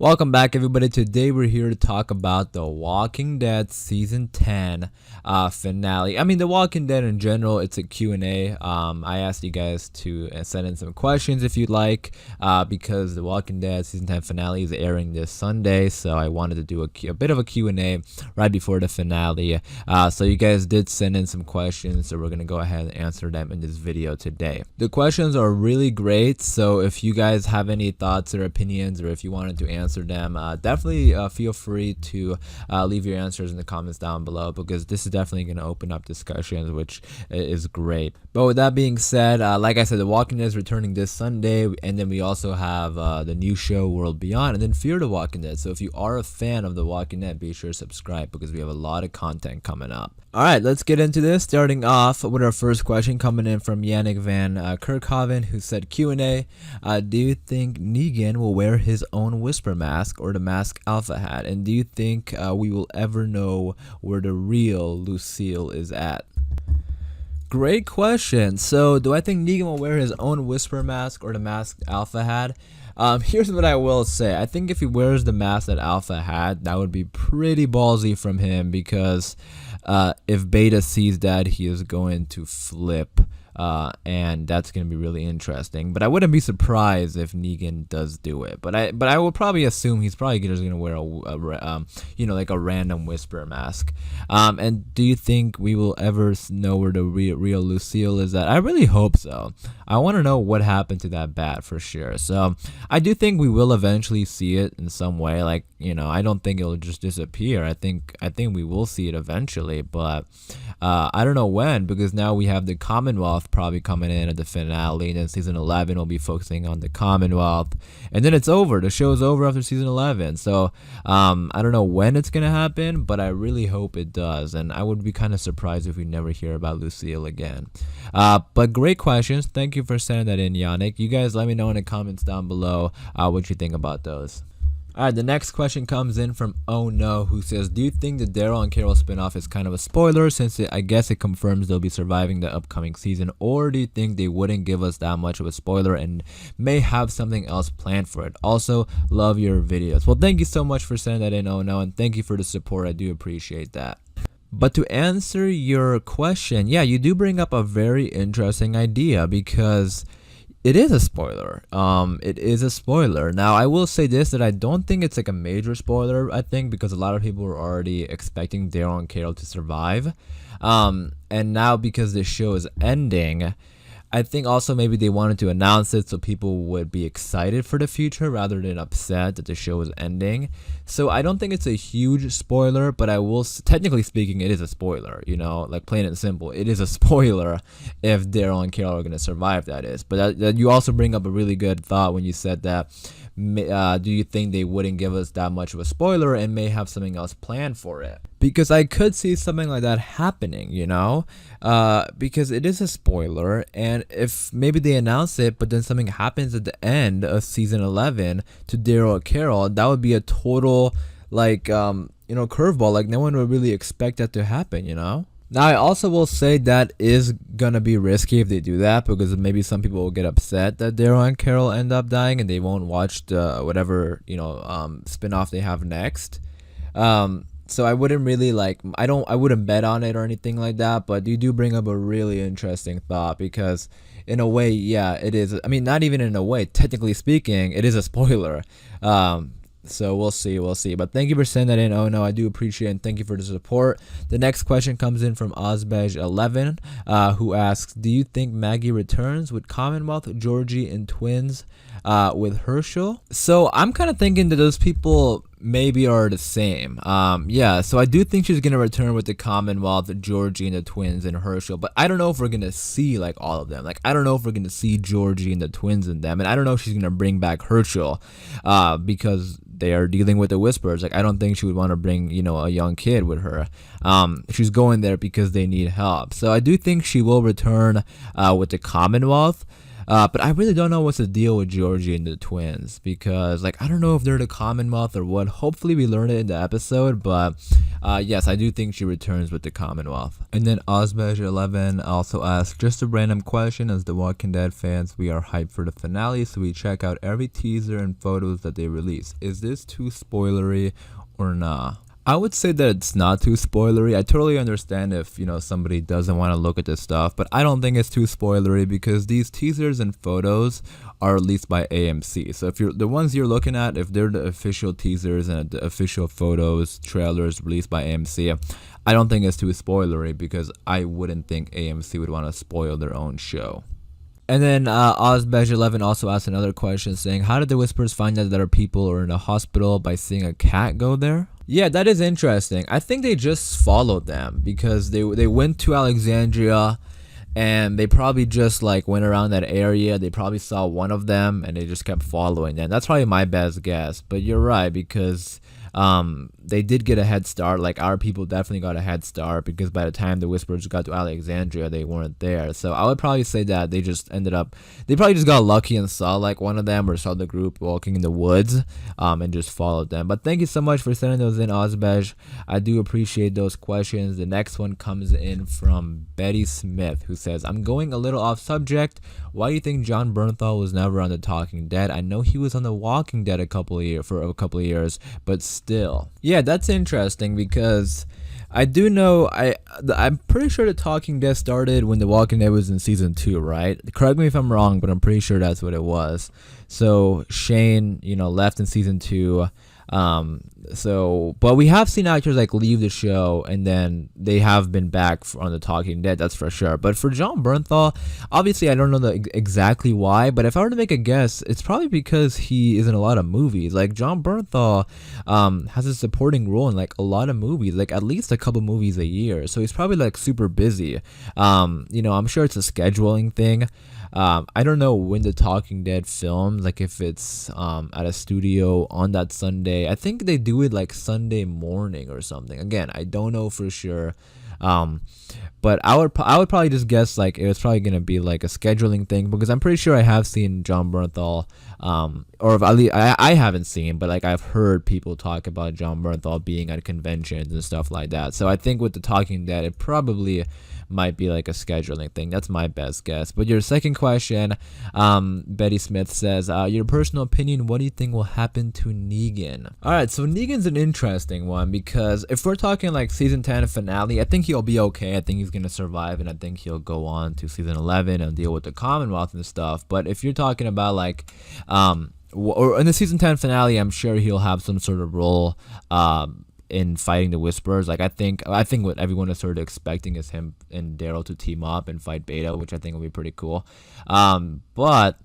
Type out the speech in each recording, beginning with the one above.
Welcome back, everybody. Today we're here to talk about The Walking Dead Season 10 finale. I mean, The Walking Dead in general, it's a Q&A. I asked you guys to send in some questions if you'd like, because The Walking Dead Season 10 finale is airing this Sunday, so I wanted to do a bit of a Q&A right before the finale. So you guys did send in some questions, so we're going to go ahead and answer them in this video today. The questions are really great, so if you guys have any thoughts or opinions, or if you wanted to answer them, definitely feel free to leave your answers in the comments down below, because this is definitely going to open up discussions, which is great. But with that being said, like I said, The Walking Dead is returning this Sunday, and then we also have the new show World Beyond, and then Fear the Walking Dead. So if you are a fan of The Walking Dead, be sure to subscribe, because we have a lot of content coming up. Alright, let's get into this, starting off with our first question coming in from Yannick Van Kerkhoven, who said, Q&A, do you think Negan will wear his own whisper mask or the mask Alpha had? And do you think we will ever know where the real Lucille is at? Great question. So, do I think Negan will wear his own whisper mask or the mask Alpha had? Here's what I will say. I think if he wears the mask that Alpha had, that would be pretty ballsy from him, because if Beta sees that, he is going to flip. And that's going to be really interesting. But I wouldn't be surprised if Negan does do it. But I would probably assume he's probably just going to wear like a random whisper mask. And do you think we will ever know where the real Lucille is at? I really hope so. I want to know what happened to that bat for sure. So I do think we will eventually see it in some way. Like, I don't think it'll just disappear. I think we will see it eventually, but I don't know when, because now we have the Commonwealth probably coming in at the finale, and then season 11 will be focusing on the Commonwealth, and then it's over. The show's over after season 11. So I don't know when it's gonna happen, but I really hope it does, and I would be kind of surprised if we never hear about Lucille again. But great questions. Thank you for sending that in, Yannick. You guys let me know in the comments down below what you think about those. Alright, the next question comes in from Oh No, who says, do you think the Daryl and Carol spinoff is kind of a spoiler, since I guess it confirms they'll be surviving the upcoming season, or do you think they wouldn't give us that much of a spoiler and may have something else planned for it? Also, love your videos. Well, thank you so much for sending that in, Oh No, and thank you for the support. I do appreciate that. But to answer your question, yeah, you do bring up a very interesting idea, because it is a spoiler. It is a spoiler. Now, I will say this, that I don't think it's like a major spoiler, I think, because a lot of people were already expecting Daryl and Carol to survive. And now, because the show is ending, I think also maybe they wanted to announce it so people would be excited for the future rather than upset that the show is ending. So I don't think it's a huge spoiler, but I will, technically speaking, it is a spoiler, like plain and simple. It is a spoiler if Daryl and Carol are going to survive, that is. But that you also bring up a really good thought when you said that, do you think they wouldn't give us that much of a spoiler and may have something else planned for it? Because I could see something like that happening, because it is a spoiler, and if maybe they announce it, but then something happens at the end of season 11 to Daryl or Carol, that would be a total, curveball. Like, no one would really expect that to happen, Now, I also will say that is gonna be risky if they do that, because maybe some people will get upset that Daryl and Carol end up dying and they won't watch the whatever spin-off they have next. So I wouldn't really I wouldn't bet on it or anything like that. But you do bring up a really interesting thought, because in a way, yeah, it is. I mean, not even in a way, technically speaking, it is a spoiler. So we'll see. But thank you for sending that in. Oh No, I do appreciate it, and thank you for the support. The next question comes in from Ozbej11, who asks, do you think Maggie returns with Commonwealth, Georgie, and twins with Herschel? So I'm kind of thinking that those people maybe are the same. Yeah, so I do think she's gonna return with the Commonwealth, Georgie, and the twins, and Herschel, but I don't know if we're gonna see like all of them. Like, I don't know if we're gonna see Georgie and the twins in them, and I don't know if she's gonna bring back Herschel, because they are dealing with the whispers. Like, I don't think she would want to bring a young kid with her. She's going there because they need help. So I do think she will return with the Commonwealth. But I really don't know what's the deal with Georgie and the twins, because like I don't know if they're the Commonwealth or what. Hopefully we learn it in the episode, but yes, I do think she returns with the Commonwealth. And then Ozbej11 also asked, just a random question, as The Walking Dead fans, we are hyped for the finale, so we check out every teaser and photos that they release. Is this too spoilery or nah? I would say that it's not too spoilery. I totally understand if, somebody doesn't want to look at this stuff, but I don't think it's too spoilery because these teasers and photos are released by AMC. So if you're the ones you're looking at, if they're the official teasers and the official photos, trailers released by AMC, I don't think it's too spoilery because I wouldn't think AMC would want to spoil their own show. And then Ozbej11 also asked another question saying, how did the Whispers find out that our people are in a hospital by seeing a cat go there? Yeah, that is interesting. I think they just followed them because they went to Alexandria and they probably just like went around that area. They probably saw one of them and they just kept following them. That's probably my best guess. But you're right, because they did get a head start. Like our people definitely got a head start because by the time the Whispers got to Alexandria, they weren't there. So I would probably say that they probably just got lucky and saw like one of them or saw the group walking in the woods and just followed them. But thank you so much for sending those in, Ozbej. I do appreciate those questions. The next one comes in from Betty Smith, who says, I'm going a little off subject. Why do you think John Bernthal was never on The Talking Dead? I know he was on The Walking Dead for a couple of years, but still. Yeah, that's interesting because I do know, I'm pretty sure The Talking Dead started when The Walking Dead was in season 2, right? Correct me if I'm wrong, but I'm pretty sure that's what it was. So Shane, left in season 2. But we have seen actors like leave the show and then they have been back on The Talking Dead, that's for sure. But for John Bernthal, obviously I don't know exactly why, but if I were to make a guess, it's probably because he is in a lot of movies. Like John Bernthal has a supporting role in like a lot of movies, like at least a couple movies a year. So he's probably like super busy. I'm sure it's a scheduling thing. I don't know when The Talking Dead films, like if it's at a studio on that Sunday. I think they do it like Sunday morning or something. Again, I don't know for sure. But I would probably just guess like it was probably gonna be like a scheduling thing, because I'm pretty sure I have seen John Bernthal, or at least I haven't seen, but like I've heard people talk about John Bernthal being at conventions and stuff like that. So I think with The Talking Dead, it probably might be like a scheduling thing. That's my best guess. But your second question, Betty Smith says, your personal opinion, what do you think will happen to Negan? Alright, so Negan's an interesting one, because if we're talking like season 10 finale, I think he'll be okay. I think he's gonna survive, and I think he'll go on to season 11 and deal with the Commonwealth and stuff. But if you're talking about like or in the season 10 finale, I'm sure he'll have some sort of role in fighting the Whispers. Like I think what everyone is sort of expecting is him and Daryl to team up and fight Beta, which I think will be pretty cool. But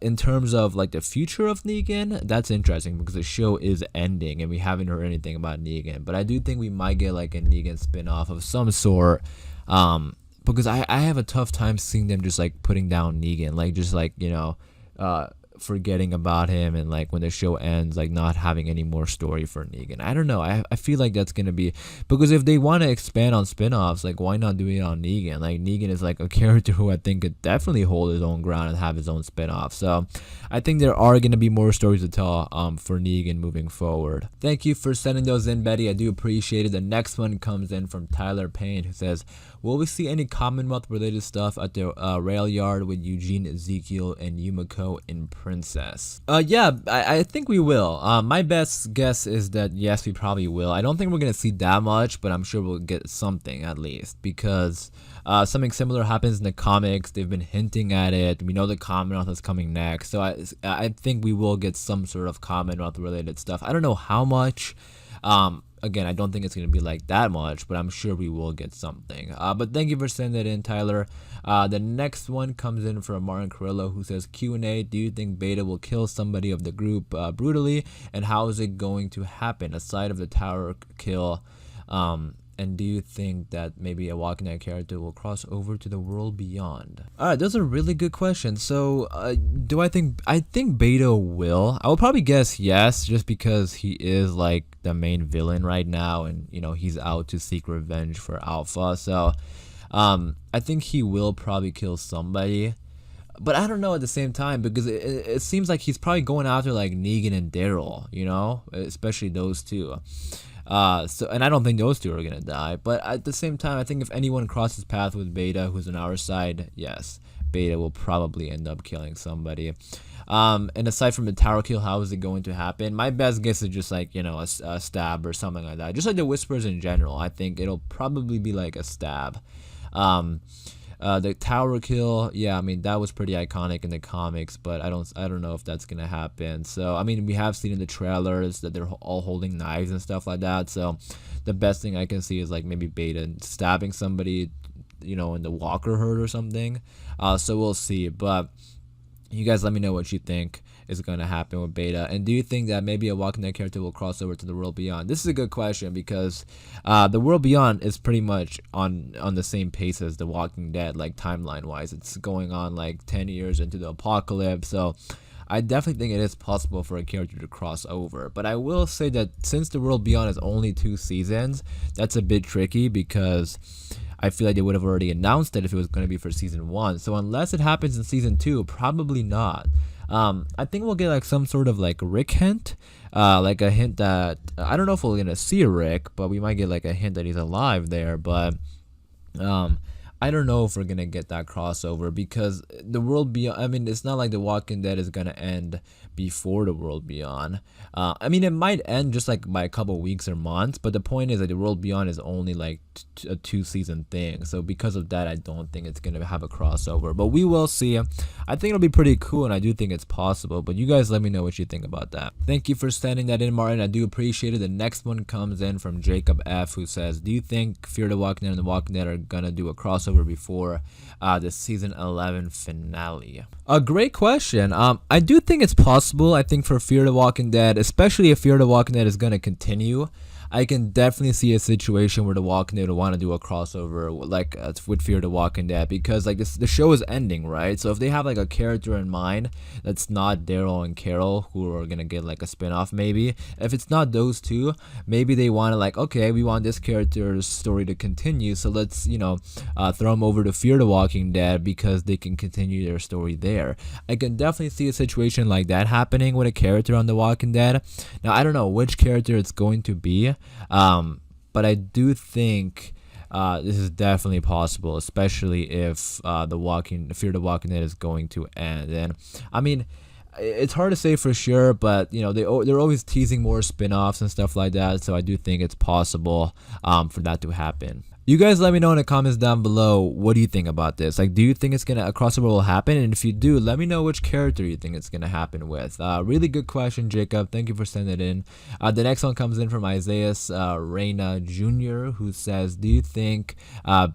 in terms of like the future of Negan, that's interesting because the show is ending and we haven't heard anything about Negan. But I do think we might get like a Negan spin-off of some sort, because I have a tough time seeing them just like putting down Negan, like just like forgetting about him, and like when the show ends, like not having any more story for Negan. I don't know. I feel like that's gonna be, because if they want to expand on spin-offs, like why not do it on Negan? Like Negan is like a character who I think could definitely hold his own ground and have his own spin-off. So I think there are gonna be more stories to tell for Negan moving forward. Thank you for sending those in, Betty. I do appreciate it. The next one comes in from Tyler Payne, who says, will we see any Commonwealth related stuff at the rail yard with Eugene, Ezekiel, and Yumiko in Princess? Yeah, I think we will. My best guess is that yes, we probably will. I don't think we're gonna see that much, but I'm sure we'll get something at least, because something similar happens in the comics. They've been hinting at it. We know the Commonwealth is coming next, so I think we will get some sort of Commonwealth related stuff. I don't know how much. Again, I don't think it's going to be like that much, but I'm sure we will get something. But thank you for sending that in, Tyler. The next one comes in from Martin Carrillo, who says, Q&A, do you think Beta will kill somebody of the group brutally? And how is it going to happen, aside of the tower kill? And do you think that maybe a Walking Dead character will cross over to the world beyond? Alright, those are really good questions. So, I think Beta will. I would probably guess yes, just because he is like the main villain right now, and he's out to seek revenge for Alpha. So, I think he will probably kill somebody. But I don't know at the same time, because it seems like he's probably going after like Negan and Daryl, you know, especially those two. So, and I don't think those two are gonna die. But at the same time, I think if anyone crosses path with Beta, who's on our side, yes, Beta will probably end up killing somebody. And aside from the tower kill, how is it going to happen? My best guess is just like, you know, a stab or something like that. Just like the Whispers in general, I think it'll probably be like a stab. The tower kill, yeah, I mean that was pretty iconic in the comics, but I don't know if that's gonna happen. So I mean, we have seen in the trailers that they're all holding knives and stuff like that. So the best thing I can see is like maybe Beta stabbing somebody, you know, in the walker herd or something. So we'll see. But you guys let me know what you think is going to happen with Beta, and do you think that maybe a Walking Dead character will cross over to the World Beyond? This is a good question, because the World Beyond is pretty much on the same pace as the Walking Dead, like timeline wise. It's going on like 10 years into the apocalypse, so I definitely think it is possible for a character to cross over. But I will say that since the World Beyond is only 2 seasons, that's a bit tricky, because I feel like they would have already announced it if it was going to be for season 1. So unless it happens in season 2, probably not. I think we'll get like some sort of like Rick hint, like a hint that I don't know if we're gonna see Rick, but we might get like a hint that he's alive there. But I don't know if we're gonna get that crossover, because the World Beyond, I mean, it's not like the Walking Dead is gonna end before the World Beyond. I mean, it might end just like by a couple weeks or months, but the point is that the World Beyond is only like a 2-season thing. So because of that, I don't think it's gonna have a crossover, but we will see. I think it'll be pretty cool, and I do think it's possible. But you guys let me know what you think about that. Thank you for sending that in, Martin. I do appreciate it. The next one comes in from Jacob F, who says, do you think Fear the Walking Dead and the Walking Dead are gonna do a crossover before the season 11 finale? A great question. I do think it's possible. I think for Fear the Walking Dead, especially if Fear the Walking Dead is going to continue, I can definitely see a situation where the Walking Dead would want to do a crossover like with Fear the Walking Dead, because like the show is ending, right? So if they have like a character in mind that's not Daryl and Carol, who are gonna get like a spin-off, maybe if it's not those two, maybe they want to like, okay, we want this character's story to continue, so let's, you know, throw them over to Fear the Walking Dead because they can continue their story there. I can definitely see a situation like that happening with a character on The Walking Dead. Now I don't know which character it's going to be, but I do think this is definitely possible, especially if Fear the Walking Dead is going to end. And I mean, it's hard to say for sure, but you know, they're always teasing more spin-offs and stuff like that, so I do think it's possible for that to happen. You guys let me know in the comments down below, what do you think about this? Like, do you think it's a crossover will happen? And if you do, let me know which character you think it's gonna happen with. Really good question, Jacob. Thank you for sending it in. The next one comes in from Isaiah Reyna Jr., who says, do you think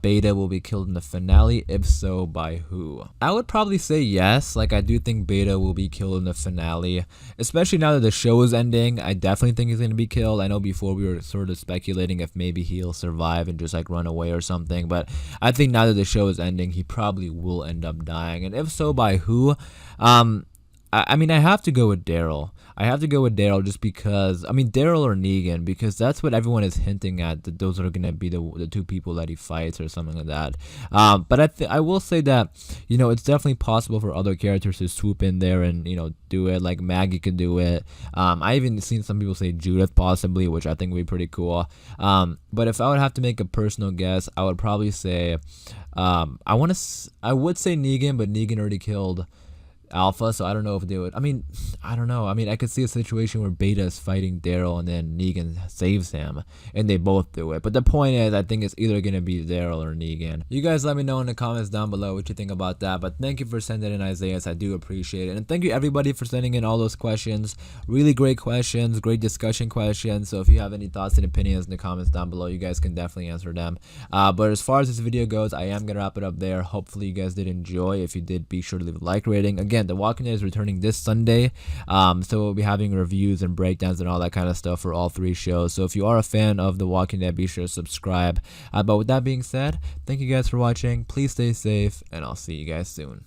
Beta will be killed in the finale? If so, by who? I would probably say yes. Like, I do think Beta will be killed in the finale, especially now that the show is ending. I definitely think he's gonna be killed. I know before we were sort of speculating if maybe he'll survive and just like run away or something, but I think now that the show is ending, he probably will end up dying. And if so, by who? I mean, I have to go with Daryl. Just because, I mean, Daryl or Negan, because that's what everyone is hinting at, that those are going to be the 2 people that he fights or something like that. But I will say that, you know, it's definitely possible for other characters to swoop in there and, you know, do it. Like Maggie could do it. I even seen some people say Judith possibly, which I think would be pretty cool. But if I would have to make a personal guess, I would probably say, I would say Negan, but Negan already killed Alpha, so I don't know if they would. I mean, I don't know. I mean, I could see a situation where Beta is fighting Daryl and then Negan saves him and they both do it. But the point is, I think it's either going to be Daryl or Negan. You guys let me know in the comments down below what you think about that. But thank you for sending in, Isaiah. I do appreciate it. And thank you everybody for sending in all those questions. Really great questions, great discussion questions. So if you have any thoughts and opinions in the comments down below, you guys can definitely answer them. But as far as this video goes, I am going to wrap it up there. Hopefully you guys did enjoy. If you did, be sure to leave a like rating. Again, The Walking Dead is returning this Sunday, so we'll be having reviews and breakdowns and all that kind of stuff for all 3 shows. So if you are a fan of The Walking Dead, be sure to subscribe. But with that being said, thank you guys for watching. Please stay safe, and I'll see you guys soon.